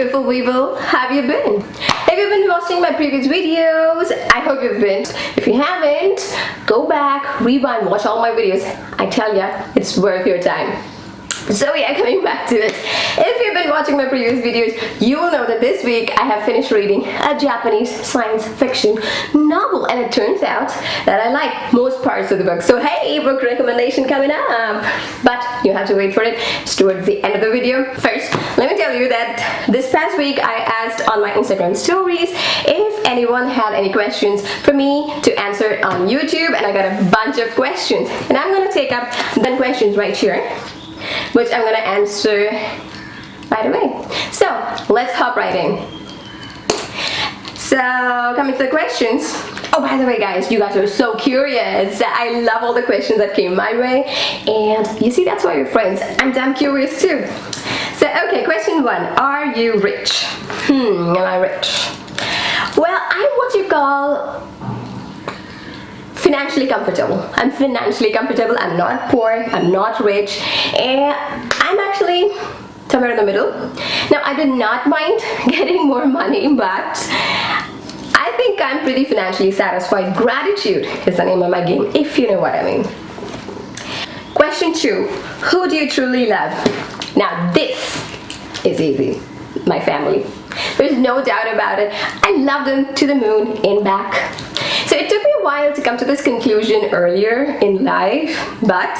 beautiful people, have you been? Have you been watching my previous videos? I hope you've been. If you haven't, go back, rewind, watch all my videos. I tell ya, it's worth your time. So yeah, coming back to it. If you've been watching my previous videos, you will know that this week I have finished reading a Japanese science fiction novel, and it turns out that I like most parts of the book. So hey, book recommendation coming up. But you have to wait for it. It's towards the end of the video. First, let me tell you that this past week I asked on my Instagram stories if anyone had any questions for me to answer on YouTube, and I got a bunch of questions. And I'm gonna take up the questions right here, which I'm gonna answer right away. So let's hop right in. So coming to the questions. Oh, by the way, guys, you guys are so curious. I love all the questions that came my way, and you see, that's why you're friends. I'm damn curious too. So okay, question 1: are you rich? Am I rich? Well, I'm what you call financially comfortable. I'm financially comfortable. I'm not poor, I'm not rich, and I'm actually somewhere in the middle. Now, I did not mind getting more money, but I think I'm pretty financially satisfied. Gratitude is the name of my game, if you know what I mean. Question 2: who do you truly love? Now, this is easy. My family. There's no doubt about it. I love them to the moon and back. So it took me a while to come to this conclusion earlier in life, but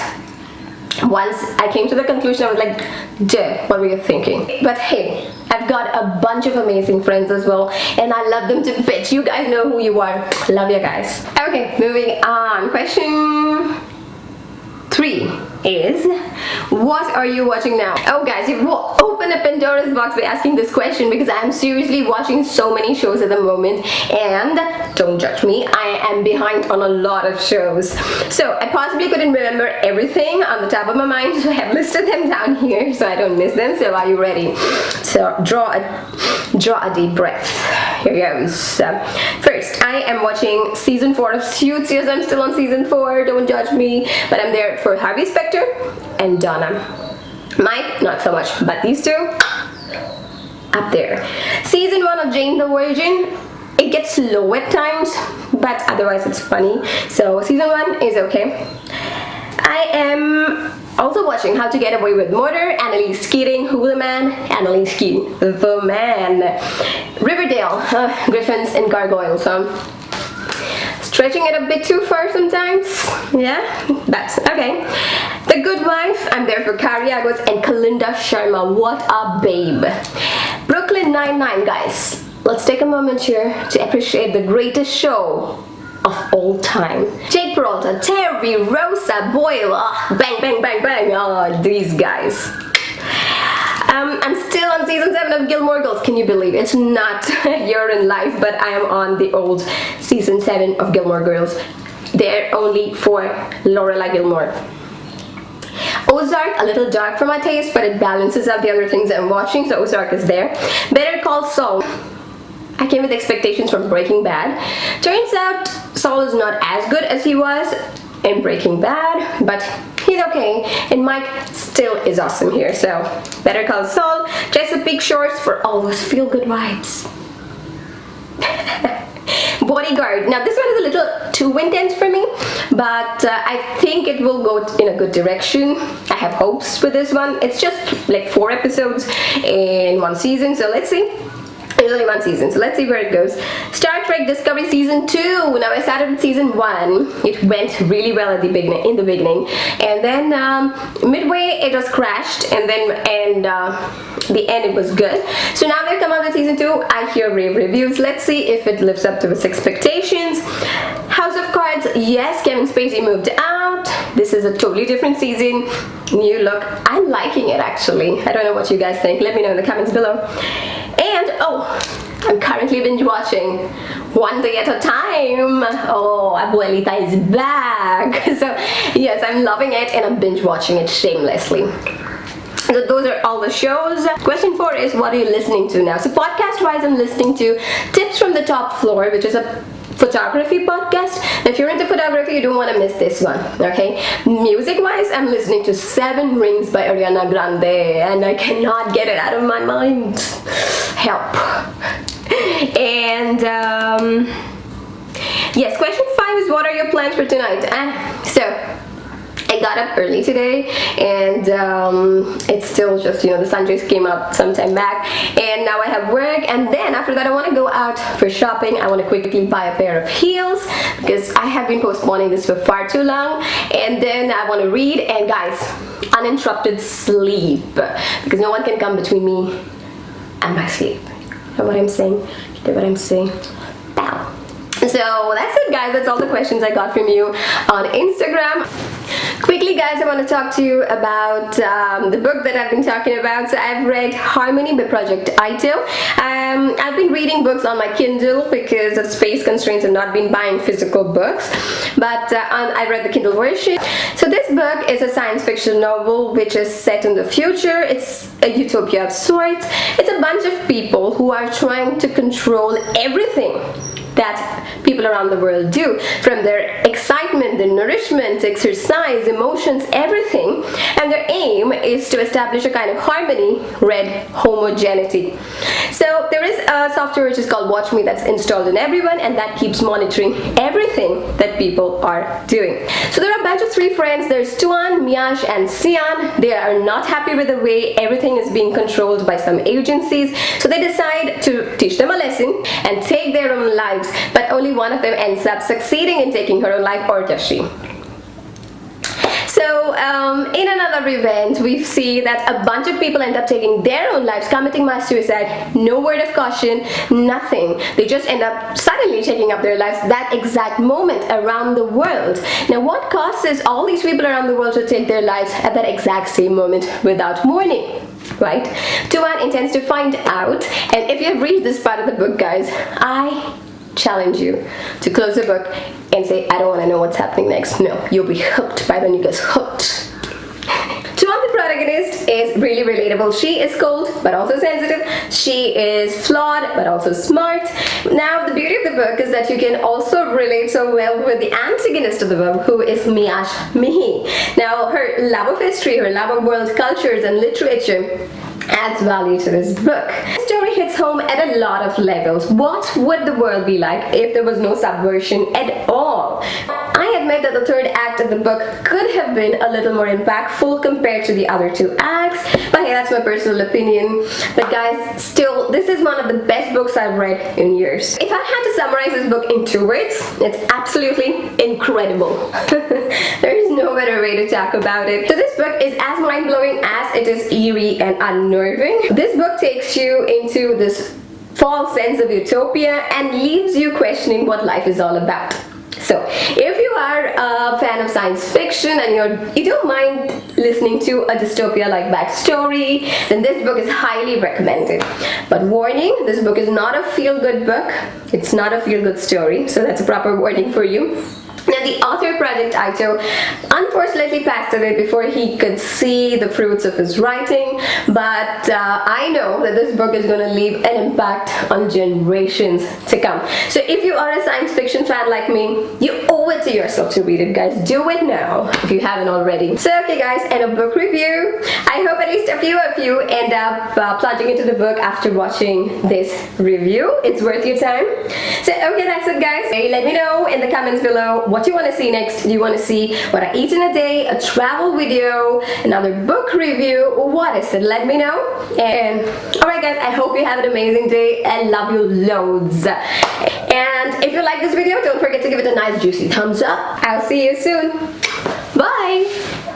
once I came to the conclusion, I was like, duh, what were you thinking? But hey, I've got a bunch of amazing friends as well, and I love them to bits. You guys know who you are. Love you guys. Okay, moving on. Question 3 is, what are you watching now? Oh guys, you've opened a Pandora's box by asking this question, because I'm seriously watching so many shows at the moment, and don't judge me, I am behind on a lot of shows. So I possibly couldn't remember everything on the top of my mind, so I have listed them down here so I don't miss them. So are you ready? So draw a deep breath. Here goes. First, I am watching season 4 of Suits. Yes, I'm still on season 4, don't judge me, but I'm there for Harvey Specter and Donna. Mike, not so much, but these two, up there. Season 1 of Jane the Virgin, it gets slow at times, but otherwise it's funny. So season 1 is okay. I am also watching How to Get Away with Murder, Annalise Keating, Who the Man, Annalise Keating, the man. Riverdale, Griffins and Gargoyles, stretching it a bit too far sometimes, yeah, but okay. The Good Wife, I'm there for Kari Agos and Kalinda Sharma. What a babe. Brooklyn Nine-Nine, guys, let's take a moment here to appreciate the greatest show of all time. Jake Peralta, Terry, Rosa, Boyle, bang, bang, bang, bang, oh, these guys. I'm still on season 7 of Gilmore Girls. Can you believe it? It's not a year in life, but I am on the old season 7 of Gilmore Girls. They're only for Lorelai Gilmore. Ozark, a little dark for my taste, but it balances out the other things I'm watching, so Ozark is there. Better Call Saul. I came with expectations from Breaking Bad. Turns out Saul is not as good as he was in Breaking Bad, but he's okay, and Mike still is awesome here. So Better Call Saul. Chesapeake Shores for all those feel-good vibes. Bodyguard. Now this one is a little too intense for me, but I think it will go in a good direction. I have hopes with this one. It's just like 4 episodes in one season, so let's see. There's only 1 season, so let's see where it goes. Star Trek Discovery season 2. Now I started with season 1. It went really well at the beginning, and then midway it just crashed, and then the end it was good. So now they've come out with season 2. I hear rave reviews. Let's see if it lives up to its expectations. House of Cards. Yes, Kevin Spacey moved out. This is a totally different season. New look. I'm liking it actually. I don't know what you guys think. Let me know in the comments below. And oh, I'm currently binge watching One Day at a Time. Oh, Abuelita is back. So yes, I'm loving it, and I'm binge watching it shamelessly. So those are all the shows. Question 4 is, what are you listening to now? So podcast wise, I'm listening to Tips from the Top Floor, which is a photography podcast. If you're into photography, you don't want to miss this one, okay? Music wise, I'm listening to 7 Rings by Ariana Grande, and I cannot get it out of my mind. help. And yes, question 5 is, what are your plans for tonight? So I got up early today, and it's still just, the sun just came up some time back, and now I have work, and then after that I want to go out for shopping. I want to quickly buy a pair of heels because I have been postponing this for far too long, and then I want to read, and guys, uninterrupted sleep, because no one can come between me and my sleep. You know what I'm saying? You know what I'm saying? Bow. So that's it, guys. That's all the questions I got from you on Instagram. Quickly, guys, I want to talk to you about the book that I've been talking about. So I've read Harmony by Project Ito. I've been reading books on my Kindle because of space constraints. I've not been buying physical books, but I read the Kindle version. So this book is a science fiction novel which is set in the future. It's a utopia of sorts. It's a bunch of people who are trying to control everything that people around the world do, from their excitement, their nourishment, exercise, emotions, everything, and their aim is to establish a kind of harmony, read homogeneity. So there is a software which is called Watch Me that's installed in everyone, and that keeps monitoring everything that people are doing. So there are a bunch of 3 friends. There's Tuan, Miash, and Sian. They are not happy with the way everything is being controlled by some agencies, so they decide to teach them a lesson and take their own lives, but only one of them ends up succeeding in taking her own life, or does she? So in another event, we see that a bunch of people end up taking their own lives, committing mass suicide, no word of caution, nothing. They just end up suddenly taking up their lives that exact moment around the world. Now, what causes all these people around the world to take their lives at that exact same moment without warning? Right? Tuan intends to find out, and if you have read this part of the book, guys, I challenge you to close the book and say, I don't want to know what's happening next. No, you'll be hooked by then. You guys hooked. Tuan, the protagonist, is really relatable. She is cold but also sensitive. She is flawed but also smart. Now, the beauty of the book is that you can also relate so well with the antagonist of the book, who is Miash Mihi. Now, her love of history, her love of world cultures and literature adds value to this book. The story hits home at a lot of levels. What would the world be like if there was no subversion at all? I admit that the third act of the book could have been a little more impactful compared to the other 2 acts, but hey, that's my personal opinion. But guys, still, this is one of the best books I've read in years. If I had to summarize this book in 2 words, it's absolutely incredible. There is no better way to talk about it. So this book is as mind-blowing as it is eerie and unnerving. This book takes you into this false sense of utopia and leaves you questioning what life is all about. So if you are a fan of science fiction and you don't mind listening to a dystopia like Backstory, then this book is highly recommended. But warning, this book is not a feel-good book. It's not a feel-good story, so that's a proper warning for you. Now, the author, Project Ito, unfortunately passed away before he could see the fruits of his writing, but I know that this book is going to leave an impact on generations to come. So if you are a science fiction fan like me, you owe it to yourself to read it, guys. Do it now if you haven't already. So okay, guys, and a book review. I hope at least a few of you end up plunging into the book after watching this review. It's worth your time. So okay, that's it, guys. Okay, let me know in the comments below what you want to see next. Do you want to see what I eat in a day, a travel video, another book review? What is it? Let me know. And alright, guys, I hope you have an amazing day and love you loads. And if you like this video, don't forget to give it a nice juicy thumbs up. I'll see you soon. Bye.